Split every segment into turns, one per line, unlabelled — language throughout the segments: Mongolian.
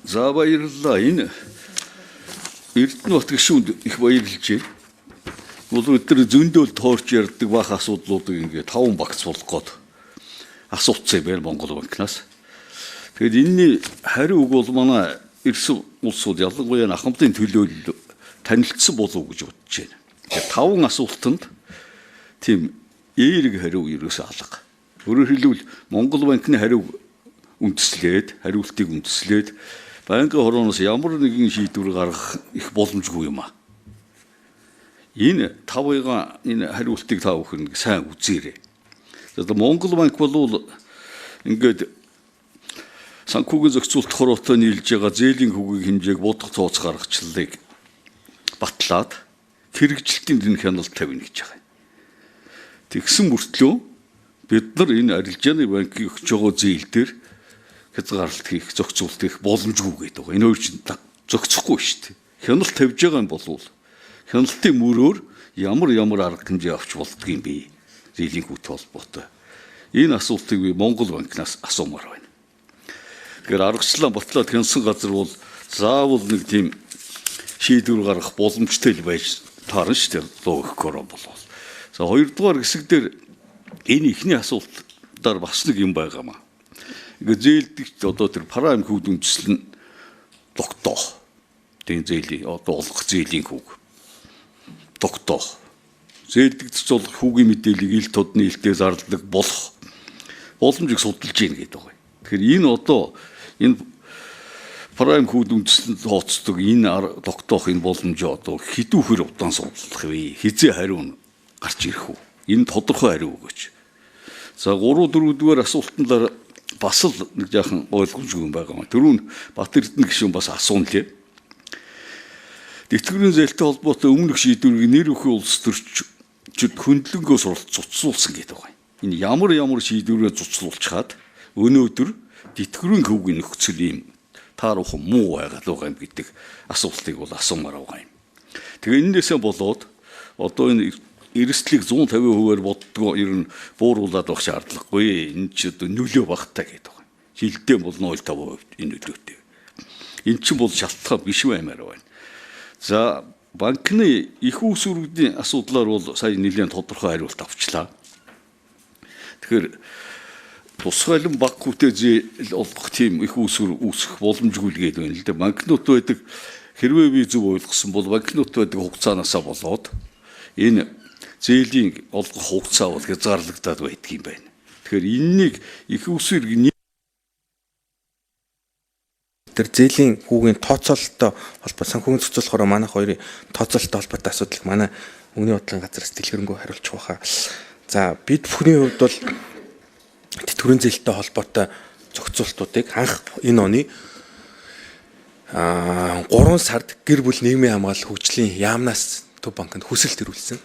За баярлалаа. Энэ Эрдэнэбат гишүүнд их баярлж байна. Бол өдөр зөндөөл тоорч ярьдаг бах асуудлуудыг ингээд 5 багц болгоод асууцсан байл Монгол банкнаас. Тэгэд энэний хариу үг бол манай эрс улсууд ялангуяа ахмадын төлөөлөл танилцсан болов уу гэж бодож байна. Тэгэхээр 5 асуултанд тийм эерэг хариу ерөөсөө алга. Өөрөөр хэлбэл Монгол банкны хариу хариултыг үндэслээд банкны хорооноос ямар нэгэн шийдвэр гаргах их боломжгүй юм а. Энэ 5-ыг энэ хариултыг та бүхэн сайн үзээрэй. За Монгол банк бол ингээд санхүүгийн зохицуулт хороотой нийлж байгаа зээлийн хүүгийн хэмжээг бодох тооц гаргачлалыг батлаад хэрэгжилтийн дэн хяналт тавина гэж байгаа. Тэгсэн мөртлөө бид нар энэ арилжааны банкыг өгч байгаа зээл дээр хязгаарлалт хийх, зохицуулт хийх боломжгүй гэдэг байгаа. Энэ хоёр чинь зохицохгүй шүү дээ. Хяналт тавьж байгаа юм бол хяналтын мөрөөр ямар арга хэмжээ авч болдго юм бэ? Зээлийн хүүтэй холбоотой. Энэ асуултыг би Монгол банкнаас асуумаар байна. Тэгэхээр аргачлалаа батлаад хянсан газар бол заавал нэг тийм шийдвэр гаргах боломжтой л байж таарна шүү дээ. Логикоор бол. За хоёрдугаар хэсэг дээр энэ ихний асуултаар бас нэг юм байгаамаа. Ингээд зээлдэгч одоо тэр прайм хүүд үндэслэл нь тогтоох. Тийм зээлийн одоо олох зээлийн хүүг. Тогтоох. Зээлдэгч бол хүүгийн мэдээллийг ил тод нийлтээ зарладаг болох боломжийг судалж гин гэдэг байгаа. Тэгэхээр энэ одоо энэ прайм хүүд үндэслэлд тооцдог энэ тогтоох энэ боломжоо одоо хэдүүхэр удаан судалах вэ? Хизээ хариу гарч ирэх үү? Энэ тодорхой хариу өгөөч. За 3-4-р асуултанд бас л нэг жаахан ойлгомжгүй юм байгаа юм. Түрүүн Бат Эрдэнэ гишүүн бас асуунлээ. Тэтгэврийн зээлтэй холбоотой өмнөх шийдвэрийг нэр өхөн улс төрчид хөндлөнгөөс цуцлуулсан гэдэг байна. Энэ ямар шийдвэрээ цуцлуулчаад өнөөдөр тэтгэврийн хөвгийн нөхцөл юм таарах муу байгаад байгаа юм гэдэг асуултыг бол асуумаар байгаа юм. Тэгээ энээсээ болоод одоо энэ эрсдлийг 150%-аар боддгоо ер нь бууруулад байх шаардлагагүй. Энэ ч одоо нөлөө багтаа гэдэг байна. Жилдээ бол 0.5% энэ нөлөөтэй. Энэ чинь бол шалтгаан биш баймаар байна. За банкны их усүргүүдийн асуудлаар бол сая нэлээд тодорхой хариулт авчлаа. Тэгэхээр тусгайлан баг хүүтэй зээл олгох тийм их усүр үүсэх боломжгүй л гээд байна л дээ. Банкнууд байдаг хэрвээ би зөв ойлгосон бол банкнууд байдаг хугацаанаасаа болоод энэ зээлийн олгох хугацаа бол хязгаарлагдаад байдаг юм байна. Тэгэхээр энэнийг их усүрг
тэр зээлийн хүүгийн тооцоололтой холбоо санхүүгийн зохицуулахаараа манайх хоёрын тооцоололтой холбоотой асуудлыг манай Өмнөний бодлогын газраас дэлгэрэнгүй хариулчих واخа. За бид бүхний хувьд бол тэтгэврийн зээлтэй холбоотой зохицуултуудыг анх энэ оны 3 сард гэр бүл нийгмийн хамгаалал хөгжлийн яамнаас Төв банкнд хүсэлт ирүүлсэн.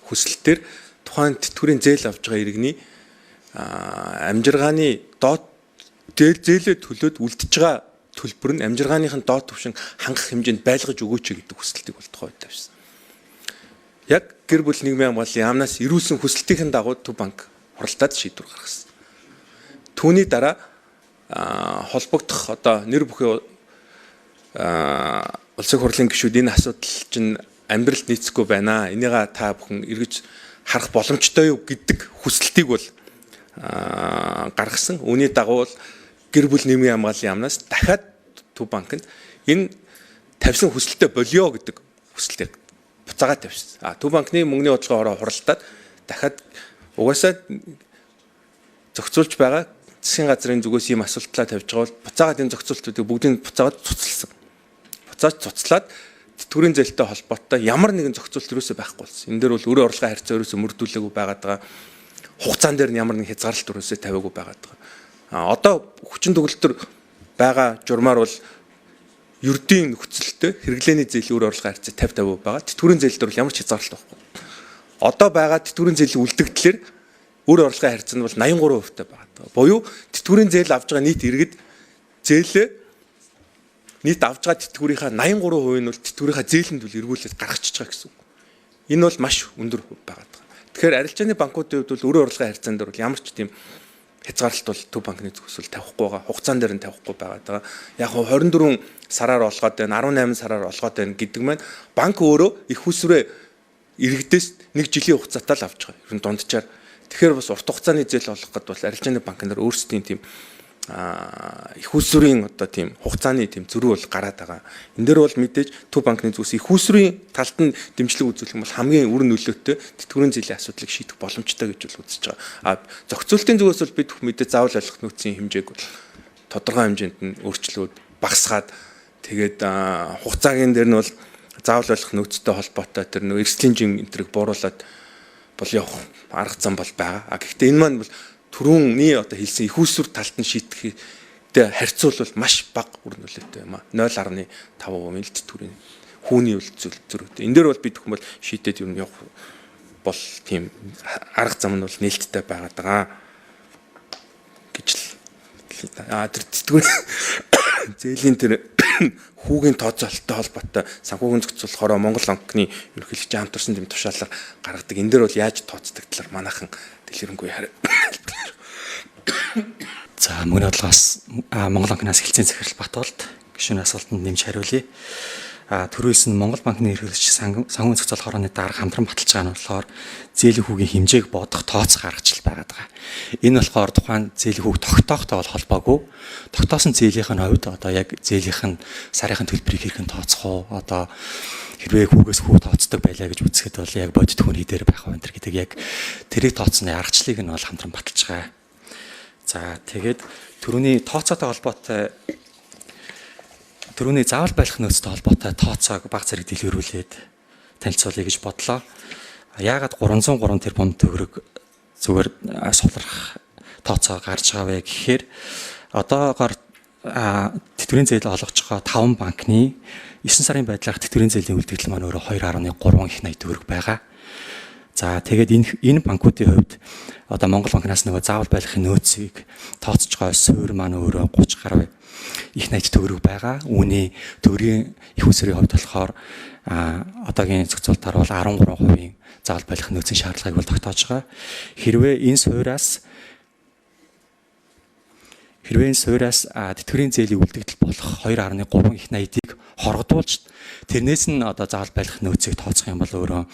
Хүсэлтээр тухайн тэтгэврийн зээл авж байгаа иргэний амжиргааны доод зээлээ төлөөд үлдэж байгаа төлбөр нь амжиргааныхын доод түвшин хангах хэмжээнд байлгаж өгөөч гэдэг хүсэлтийг бол тухай тавьсан. Яг гэр бүл нийгмийн хамгааллын яамнаас ирүүлсэн хүсэлтийн дагуу Төв банк хуралдаад шийдвэр гаргасан. Түүний дараа холбогдох одоо нэр бүхий улсын хурлын гишүүд энэ асуудал чинь амьдралд нийцэхгүй байна. Энийг та бүхэн эргэж харах боломжтой юу гэдэг хүсэлтийг бол гаргасан. Үүний дагуу гэр бүл нийгмийн хамгааллын яамнаас дахиад Төв банкнд энэ тавьсан хүсэлтэд болио гэдэг хүсэлтийг буцаагаад тавьсан. Төв банкны мөнгөний бодлогын ороо хуралдаад дахиад угаасаа зохицуулж байгаа засгийн газрын зүгээс ийм асуултлаа тавьж байгаа бол буцаагаад энэ зохицуултуудыг бүгдийг буцаагаад цуцлсан. Буцааж цуцлаад тэтгэврийн зээлтэй холбоотой ямар нэгэн зохицуулт юусоо байхгүй болсон. Энэ дээр бол өрөө орлогын харьцаа ерөөсөө мөрдүүлээгүй байгаад байгаа. Хугацаан дээр нь ямар нэгэн хязгаарлалт өрөөсөө тавиагүй байгаад байгаа. Одоо хүчин төгөлтөр байгаа журмаар бол ердийн нөхцөлтэй хэрэглээний зээлийн өрөө орлогын харьцаа 50-50 байгаа. Тэтгэврийн зээлд бол ямар ч хязгаарлалт байхгүй. Одоо байгаа тэтгэврийн зээлийн үлдэгдлэр өрөө орлогын харьцаа нь бол 83% байгаа. Буюу тэтгэврийн зээл авж байгаа нийт иргэд зээлээ нийт авж байгаа тэтгэврийнхаа 83% нь бол тэтгэврийнхаа зээлэнд бол эргүүлээд гаргачихж байгаа гэсэн үг. Энэ бол маш өндөр хувь байгаа. Тэгэхээр арилжааны банкуудын хувьд бол өрөө орлогын харьцаанд бол ямар ч тийм хязгаарлалт бол Төв банкны зүгээс тавихгүй байгаа. Хугацаан дээр нь тавихгүй байгаа. Яг 24 сараар олгоод байна, 18 сараар олгоод байна гэдэг маань банк өөрөө их усрээ иргэдээс 1 жилийн хугацаатай л авч байгаа. Ер нь дунджаар. Тэгэхээр бас урт хугацааны зээл олох гэдэг бол арилжааны банкнаар өөрсдийн тийм их усрын одоо тийм хугацааны тийм зөрүү бол гараад байгаа. Энд дээр бол мэдээж Төв банкны зүгээс их усрын талд нь дэмжлэг үзүүлэх юм бол хамгийн үр нөлөөтэй тэтгэврийн зээлийн асуудлыг шийдэх боломжтой гэж бол үзэж байгаа. Зохицуултын зүгээс бол бид мэдээ заавал ойлгох нөөцийн хэмжээг тодорхой хэмжээнд нь өөрчлөөд багасгаад тэгээд хугацаагийн дээр нь бол заавал ойлгох нөөцтэй холбоотой тэр нөө эрсдлийн жим энтрийг бууруулад бол явах арга зам бол байгаа. Гэхдээ энэ маань бол түрүүний одоо хэлсэн их усүр талд нь шийдэхтэй харьцуулбал маш бага үр нөлөөтэй юм аа. 0.5% л тэтгэврийн хүүний үйл зөрүүтэй. Энэ дээр бол бид хүмүүс шийдээд юу явах бол тийм арга зам нь бол нээлттэй байгаад байгаа гэж л тэр тэтгэврийн зээлийн тэр хүүгийн тооцоолттой холбоотой санхүүгийн зохицуулахаараа Монгол банкны ерөнхийлөгчийн хамтарсан тэм тушаалаар гаргадаг. Энэ дээр бол яаж тооцдог талаар манайхан дэлгэрэнгүй хараа.
За мөнгөний бодлогоос Монгол банкнаас хэлцэн захирал Батболд гишүүний асуултанд нэмж хариулъя. Төрөөс нь Монгол банкны ерөнхийлөгч санхүүгийн зохицуулах хорооны дарга хамтран баталж байгаа нь болохоор зээлийн хүүгийн хэмжээг бодох тооц гаргаж байгаад байгаа. Энэ болохоор тухайн зээлийн хүүг тогтоохтой бол холбоогүй. Тогтоосон зээлийнх нь хувьд одоо яг зээлийнх нь сарын төлбөрийг хэрхэн тооцох уу? Одоо хэрвээ хүүгээс хүү тооцдог байлаа гэж үзэхэд бол яг бодит хүний дээр байх вэ гэдэг яг тэрийг тооцсны аргачлалыг нь бол хамтран баталж байгаа. За тэгээд түрүүний тооцоотой холбоотой түрүүний заавал байлах нөөцтэй холбоотой тооцоог баг зэрэг дэлгэрүүлээд танилцуулъя гэж бодлоо. Яагаад 303 тэрбум төгрөг зүгээр сулрах тооцоо гарч байгаа вэ гэхээр одоогоор тэтгэврийн зээл олгож байгаа 5 банкны 9 сарын байдлаар тэтгэврийн зээлийн үлдэгдэл маань өөрөө 2.3 их 80 төгрөг байгаа. За тэгээд энэ банкуудын хувьд одоо Монгол банкнаас нөгөө заавал байлгахын нөөцийг тооцож байгаа суурь маань өөрөө 30 гаруй их 80 төгрөг байгаа. Үүний төгрөгийн их усрын хувьд болохоор одоогийн зохицуултаар бол 13% заавал байлгах нөөцийн шаардлагыг бол тогтоож байгаа. Хэрвээ энэ суураас тэтгэврийн зээлийн үлдэгдэл болох 2.3 их 80-ыг хоргодуулж тэрнээс нь одоо заавал байлгах нөөцийг тооцох юм бол өөрөө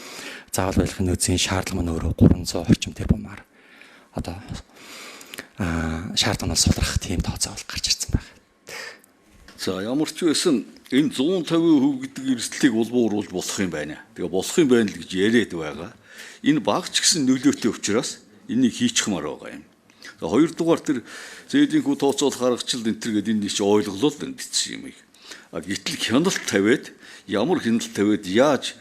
заавал байлгахын нөөцийн шаардлага маань өөрөө 300 орчим тэрбумаар одоо шаардлага нь сулрах тийм тооцоо бол гарч ирсэн байна.
За ямар ч байсан энэ 150% гэдэг эрсдлийг улбууруулж болох юм байна. Тэгээ болох юм байна л гэж яриад байгаа. Энэ баг ч гэсэн нөлөөтэй учраас энийг хийчихмаар байгаа юм. За хоёрдугаар тэр зээлийн хүү тооцоолох аргачлал энэ төр гэдэг энэ чинь ойлголоо л эндсэн юм. Гэтэл хяналт тавиад ямар хяналт тавиад яаж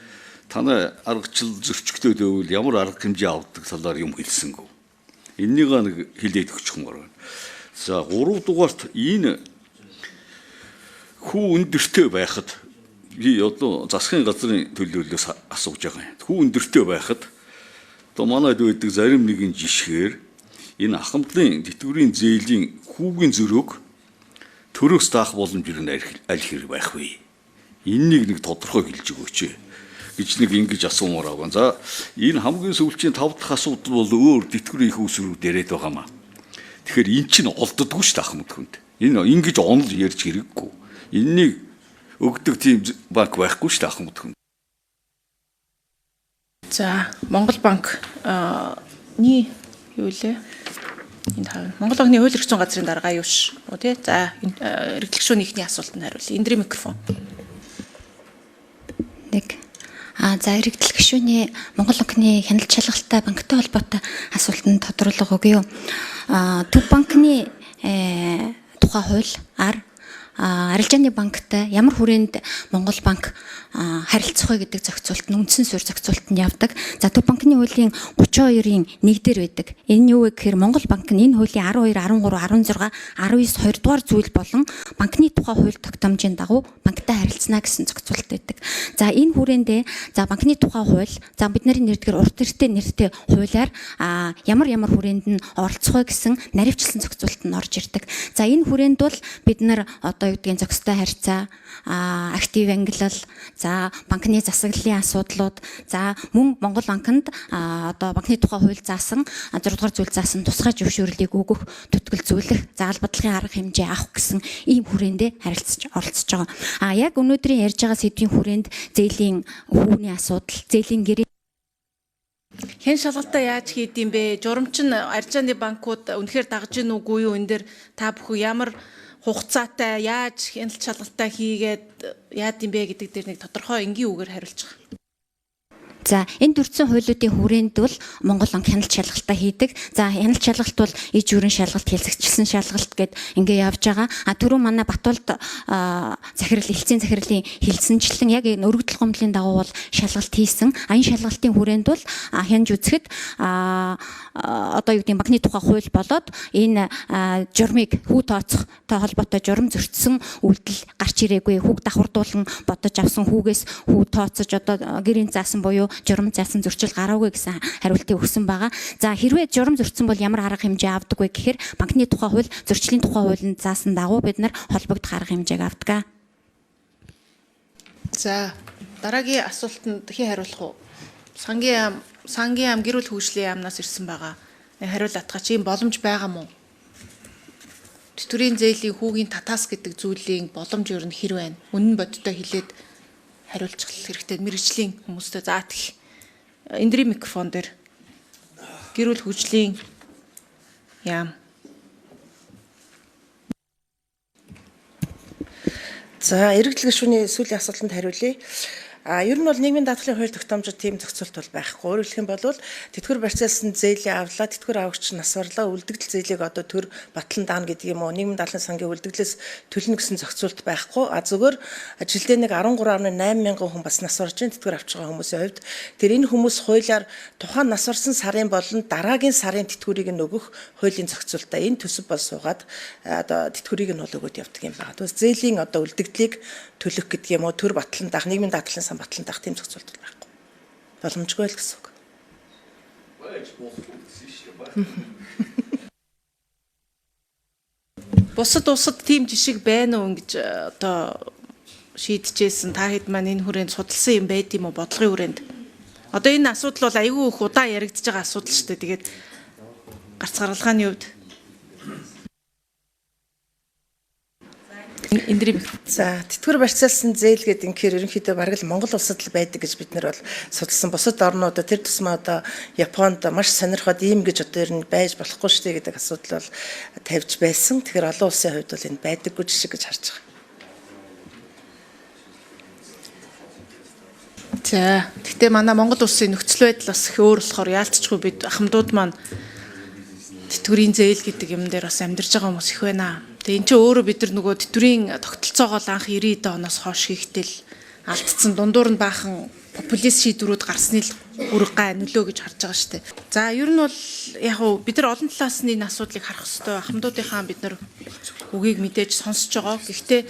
танай аргачлал зөрчигдөд байвал ямар арга хэмжээ авдаг талаар юм хэлсэнгүү. Энэнийг нэг хэлээд өгчихмөр байна. За 3 дугаарт энэ хүү өндөртэй байхад би одоо засгийн газрын төлөөллөөс асууж байгаа юм. Хүү өндөртэй байхад одоо манайд байдаг зарим нэгэн жишгээр энэ ахмадын тэтгэврийн зээлийн хүүгийн зөрөөг төрөөс таах боломжийг аль хэрэг байх вэ? Энэнийг нэг тодорхой хэлж өгөөч гэж нэг ингэж асуумаар байгаа. За энэ хамгийн сүүлчийн 5 дахь асуудал бол өөр тэтгэврийн их усрууд яриад байгаамаа. Тэгэхээр эн чинь олддоггүй шүү дээ ахмад хүнд. Энэ ингэж онол ярьж хэрэггүй. Энэнийг өгдөг тийм банк байхгүй шүү дээ ахмад хүнд.
За Монгол банкны юу лээ? Энэ Монгол банкны хууль эрх зүйн газрын дарга юу ш. Оо тий. За эрхлэгчүүний ихний асуултанд хариулъя. Эндрийн микрофон.
За эрэгдэл гишүүний Монгол банкны хяналт шалгалтай банктай холбоотой асуултанд тодруулга өгье юу? Төв банкны тухай хуулиар арилжааны банктай ямар хүрээнд Монгол банк харилцах вэ гэдэг зохицуулт нь үндсэн суурь зохицуултанд явдаг. За Төв банкны хуулийн 32-ийн 1 дээр байдаг. Энэ юу вэ гэхээр Монгол банк нь энэ хуулийн 12, 13, 16, 19 2 дугаар зүйл болон банкны тухай хууль тогтоомжийн дагуу банктай харилцана гэсэн зохицуулт байдаг. За энэ хүрээндээ за банкны тухай хууль, за бидний нэрдгээр урт нэртэй хуулиар ямар хүрээнд нь оролцох вэ гэсэн наривчлсан зохицуулт нь орж ирдэг. За энэ хүрээнд бол бид нар одоо юу гэдгийг зохистой харьцаа, актив ангиллал, за банкны засаглалын асуудлууд, за мөн Монгол банкнд одоо банкны тухай хууль заасан 6 дугаар зүйл заасан тусгай зөвшөөрлийг өгөх, төтгөлзүүлэх, заал бодлогын арга хэмжээ авах гэсэн ийм хүрээндээ оролцож байгаа. Яг өнөөдрийн ярьж байгаа сэдвийн хүрээнд зээлийн хүүний асуудал, зээлийн гэрээ
Хэн шалгалтаа яаж хийдэм бэ? Журамч нь арьжааны банкуд үнэхээр дагж гин үгүй юу? Энэ дээр та бүхэн ямар хугацаатай яаж хяналт шалгалтаа хийгээд яад юм бэ гэдэг дээр нэг тодорхой энгийн үгээр хариулж байгаа.
За энэ төрсэн хуулиудын хүрээнд бол Монгол банк хяналт шалгалтаа хийдэг. За хяналт шалгалт бол иж бүрэн шалгалт, хэлцэгчилсэн шалгалт гэд ингээ явж байгаа. Түрүү манай Батуулд захирал элцийн захирлын хэлсэнчлэн яг энэ өргөдөл гомдлын дагуу бол шалгалт хийсэн. Энэ шалгалтын хүрээнд бол хянаж үзэхэд одоо юу гэдэг банкны тухай хууль болоод энэ журмыг хүү тооцохтой холбоотой журам зөрчсөн үйлдэл гарч ирээгүй. Хүүг давхардуулан бодож авсан хүүгээс хүү тооцож одоо гэрийн заасан буюу журам заасан зөрчил гараагүй гэсэн хариултыг өгсөн байгаа. За хэрвээ журам зөрчсөн бол ямар арга хэмжээ авдаг вэ гэхээр банкны тухай хууль, зөрчлийн тухай хуулинд заасан дагуу бид нар холбогдох арга хэмжээг авдаг.
За дараагийн асуултанд хэн хариулах вэ? Сангийн ам гэр бүл хөгжлийн яамнаас ирсэн байгаа. Хариул атгач ийм боломж байгаа мó? Тэтгэврийн зээлийн хүүгийн татаас гэдэг зүйлийн боломж юу нь хэр байна? Үнэн бодиттой хэлээд хариулчих хэрэгтэй мэрэгжлийн хүмүүстэй заах эндрийн микрофон дээр гэр бүл хөгжлийн яам.
За эргэлт гишүүний сүүлийн асуултанд хариулъя. Ер нь бол нийгмийн даатгалын хууль тогтоомжид тийм зохицуулт бол байхгүй. Өөрөөр хэлэх юм бол тэтгэвэр барьцаалсан зээлийн авлаа, тэтгэвэр авагч нь асварлаа, үлдэгдэл зээлийг одоо төр батлан даана гэдэг юм уу. Нийгмийн даатгалын сангийн үлдэгдлээс төлнө гэсэн зохицуулт байхгүй. Зөвхөн жилдээ нэг 13.8 мянган хүн бас нас орж ин тэтгэвэр авч байгаа хүмүүсийн хувьд тэр энэ хүмүүс хуулиар тухайн нас орсон сарын болон дараагийн сарын тэтгэврийг нь өгөх хуулийн зохицуултаа энэ төсөв бол суугаад одоо тэтгэврийг нь бол өгөөд явдаг юм байна. Тэгвэл зээлийн одоо үлдэгдлийг төлөх гэдэг юм уу, төр батлан даах, нийгмийн даатгалын сан батлан даах тийм зохицуулт байхгүй. Боломжгүй л гэсэн үг.
Бусад улсад тийм жишг байна уу гэж одоо шийдэжсэн та хэд маань энэ хүрээнд судалсан юм байд юм уу бодлогын хүрээнд? Одоо энэ асуудал бол айгүй их удаа яригдж байгаа асуудал шүү дээ. Тэгээд гарц гаргалгааны хувьд эндрийн
за тэтгэвэр барьцаалсан зээл гэдэг инхээр ерөнхийдөө бараг л Монгол улсад л байдаг гэж бид нар бол судалсан. Бусад орнуудад тэр тусмаа одоо Японд маш сонирхоод ийм гэж одоо ер нь байж болохгүй шүү дээ гэдэг асуудал бол тавьж байсан. Тэгэхээр олон улсын хувьд бол энэ байдаггүй жишг гэж харж байгаа.
За гэхдээ манай Монгол улсын нөхцөл байдал бас их өөр болохоор яалтчгүй бид ахмадууд маань тэтгэврийн зээл гэдэг юм дээр бас амьдарч байгаа хүмүүс их байна. Тэгээ эн чинь өөрөө бид нар нөгөө тэтгэврийн тогтолцоогоо анх 90-ад оноос хойш хийхдээ л алдсан дундуур нь баахан популист шийдвэрүүд гарсны үрг гай нөлөө гэж харж байгаа шүү дээ. За ер нь бол яг уу бид нар олон талаас нь энэ асуудлыг харах хэрэгтэй. Ахмадуудынхаа бид нар үгийг мэдээж сонсож байгаа. Гэхдээ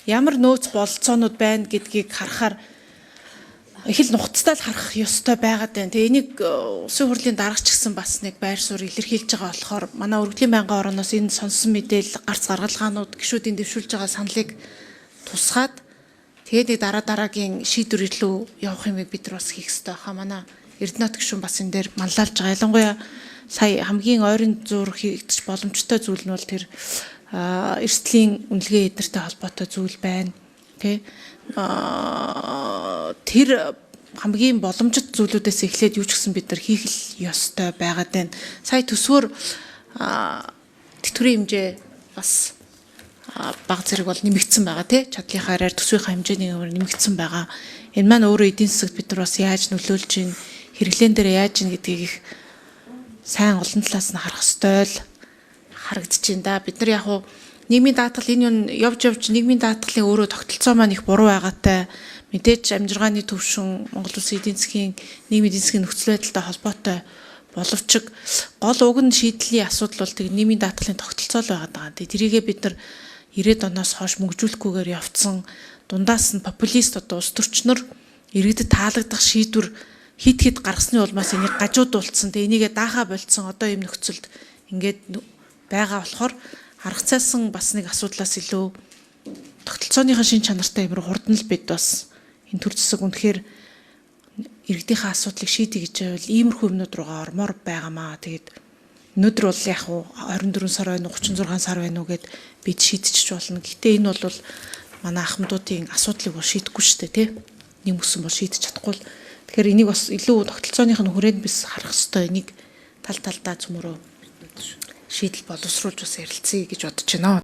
ямар нөөц бололцоонууд байна гэдгийг харахаар их л нухацтай л харах ёстой байгаад байна. Тэгээ энийг улсын хурлын дарагч гэсэн бас нэг байр суурь илэрхийлж байгаа болохоор манай өргөдлийн байнгын орноос энэ сонссон мэдээлэл гарц гаргалгаанууд гишүүдийн дэвшүүлж байгаа саналыг тусгаад тэгээд нэг дараагийн шийдвэр илүү явах юмыг бид нар бас хийх ёстой хаа. Манай Эрдэнэт гишүүн бас энэ дээр манлайлж байгаа. Ялангуяа сая хамгийн ойрын зуур хийгдэж боломжтой зүйл нь бол тэр эрсдлийн үнэлгээ эднэртэй холбоотой зүйл байна. Тэ тэр хамгийн боломжит зүйлүүдээс эхлээд юу ч гэсэн бид нар хийх л ёстой байгаад байна. Сая төсвөр тэтгэврийн хэмжээ бас бага зэрэг бол нэмэгдсэн байгаа тий чадлынхаа араар төсвийнхаа хэмжээний нэмэгдсэн байгаа. Энэ маань өөрөө эдийн засагт бид нар бас яаж нөлөөлж ийн хэрэглэн дээр яаж ийн гэдгийг их сайн олон талаас нь харах ёстой л харагдаж байна да. Бид нар яг уу нийгмийн даатгал энэ юм явж нийгмийн даатгалын өөрөө тогтолцоо маань их буруу байгаатай мэдээж амжиргааны төвшин Монгол Улсын эдийн засгийн нийгмийн эдийн засгийн нөхцөл байдалтай холбоотой боловч гол уг нь шийдлийн асуудал бол тэг нийгмийн даатгалын тогтолцоо л байгаа даа. Тэрийгээ бид нар 90-ад оноос хойш мөнгөжүүлэхгүйгээр явцсан дундаас нь популист одоо улс төрчнөр иргэдэд таалагдах шийдвэр хит хит гаргасны улмаас энийг гажуудуулсан. Тэг энийгээ даахаа болцсон одоо юм нөхцөлд ингээд байгаа болохоор арга цайсан бас нэг асуудлаас илүү тогтолцооныхаа шин чанартай юмруу хурдан л бид бас энэ төр зэсэг үнэхээр иргэдийнхээ асуудлыг шийдэ гэж байвал иймэрхүү юмнууд руугаа ормоор байгаамаа. Тэгээд өнөөдөр бол яг уу 24 сар байна уу 36 сар байна уу гэд бид шийдчих болно. Гэхдээ энэ бол манай ахмадуудын асуудлыг бол шийдэхгүй шүү дээ, тий. Нэг мөсөн бол шийдэж чадахгүй л. Тэгэхээр энийг бас илүү тогтолцооных нь хүрээнд бис харах хэрэгтэй. Энийг тал талдаа цөмөрөө шийдэл боловсруулж бас ярилцъя гэж бодож байна.